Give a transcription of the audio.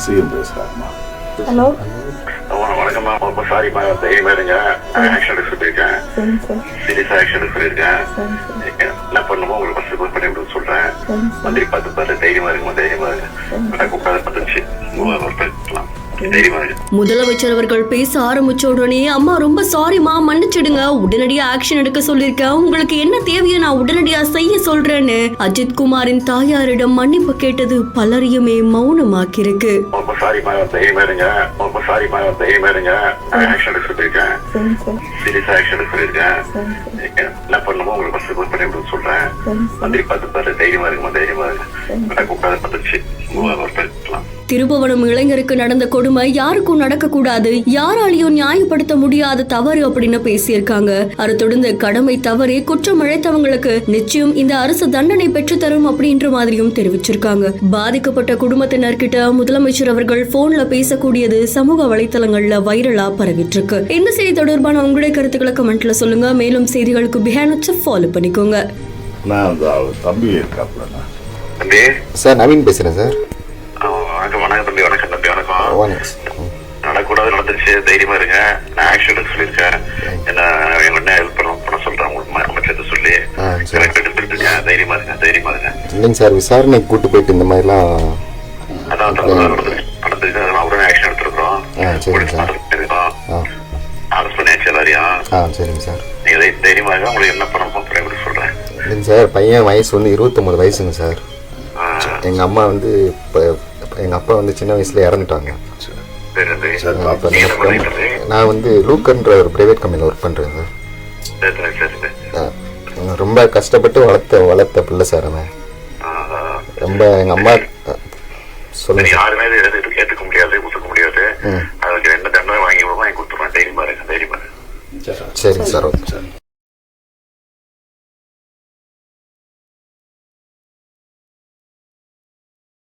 CM பேசுறாங்கம்மா. Hello வணக்கம்மா. ரொம்ப சாரிம்மா, தைரியமா இருங்க. ஆக்ஷன் எடுக்க சொல்லியிருக்கேன், சீரியஸா ஆக்ஷன் எடுக்க சொல்லியிருக்கேன். என்ன பண்ணுமோ உங்களுக்கு ஃபர்ஸ்ட் பண்ணி விட சொல்றேன். மந்திரி பார்த்து தைரியமா இருக்குமா, தைரியமா இருக்கு. கூப்பிடாத பத்துச்சு பேசலாம். முதலமைச்சர் அவர்கள் பேச ஆரம்பிச்ச உடனே அம்மா ரொம்ப சாரிமா, மன்னிச்சிடுங்க, உடனடியா ஆக்ஷன் எடுக்க சொல்லிருக்கேன், உங்களுக்கு என்ன தேவையோ நான் உடனடியா செய்ய சொல்றேன்னு அஜித் குமாரின் தாயாரிடம் மன்னிப்பு கேட்டது பலரையுமே மௌனமாக்கிருக்கு. ரொம்ப சாரிமா, தைரியமா இருங்க. ரொம்ப சாரிமா, தைரியமா இருங்க. ஆக்ஷன் எடுக்க சொல்லியிருக்கேன், சீரியஸா ஆக்ஷன் எடுக்க சொல்லியிருக்கேன். என்ன பண்ணுமோ உங்களுக்கு ஃபர்ஸ்ட் பண்ணி விட சொல்றேன். மந்திரி பார்த்து தைரியமா இருக்குமா, தைரியமா இருக்கு. கூப்பிடாத பத்துச்சு பேசலாம். திருபுவனம் இளைஞருக்கு நடந்த கொடுமை யாருக்கும் நடக்க கூடாது, யாராலையும் நியாயப்படுத்த முடியாத தவறு அப்படின்னு பேசியிருக்காங்க. அதை தொடர்ந்து கடமை தவறே குற்றம் இழைத்தவங்களுக்கு நிச்சயம் இந்த அரசு தண்டனை பெற்று தரும் அப்படின்ற மாதிரியும் தெரிவிச்சிருக்காங்க. பாதிக்கப்பட்ட குடும்பத்தினர்கிட்ட முதலமைச்சர் அவர்கள் போன்ல பேசக்கூடியது சமூக வலைதளங்கள்ல வைரலா பரவிட்டு இருக்கு. இந்த செய்தி தொடர்பான உங்களுடைய கருத்துக்களை கமெண்ட்ல சொல்லுங்க. மேலும் செய்திகளுக்கு பிஹைண்ட் ஃபாலோ பண்ணிக்கோங்க. நான் தம்பி இருக்காப்ல சார், நவீன் பேசுறேன் சார். வணக்கம் தம்பி. வணக்கம் தம்பி. வணக்கம். நடக்கூடாது நடந்துருச்சு, தைரியமா இருங்க. நான் ஆக்ஷன் எடுக்க சொல்லியிருக்கேன். என்ன என்ன ஹெல்ப் பண்ண சொல்றேன் உங்களுக்கு அமைச்சர் சொல்லி கரெக்ட் எடுத்துட்டு இருக்கேன். தைரியமா இருங்க, தைரியமா இருங்க. இல்லைங்க சார், விசாரணை கூட்டு போயிட்டு இந்த மாதிரிலாம் அதான் நடந்துருக்கு. உடனே ஆக்ஷன் எடுத்துருக்கோம். அரசு பண்ணியாச்சு எல்லாரையும். சரிங்க சார். நீங்க தைரியமா இருங்க. உங்களுக்கு என்ன பண்ணணுமோ எப்படி சொல்றேன். இல்லைங்க சார், பையன் வயசு வந்து 29 வயசுங்க சார். எங்க அம்மா வந்து எங்க அப்பா வந்து சின்ன வயசுல இறந்துட்டாங்க. நான் வந்து லூக்கர்ன்ற ஒரு பிரைவேட் கம்பெனியில் ஒர்க் பண்றேன் சார். ரொம்ப கஷ்டப்பட்டு வளர்த்த பிள்ளை சார் அவன். ரொம்ப எங்க அம்மா சொல்லுங்க. யாருமே ஏற்றுக்க முடியாது, ஒத்துக்க முடியாது. அதுக்கு என்ன தண்டனை வாங்கி கொடுத்துருவேன். தைரியமா இருக்கு, தைரியமா இருக்கு. சரிங்க சார். Okay sir.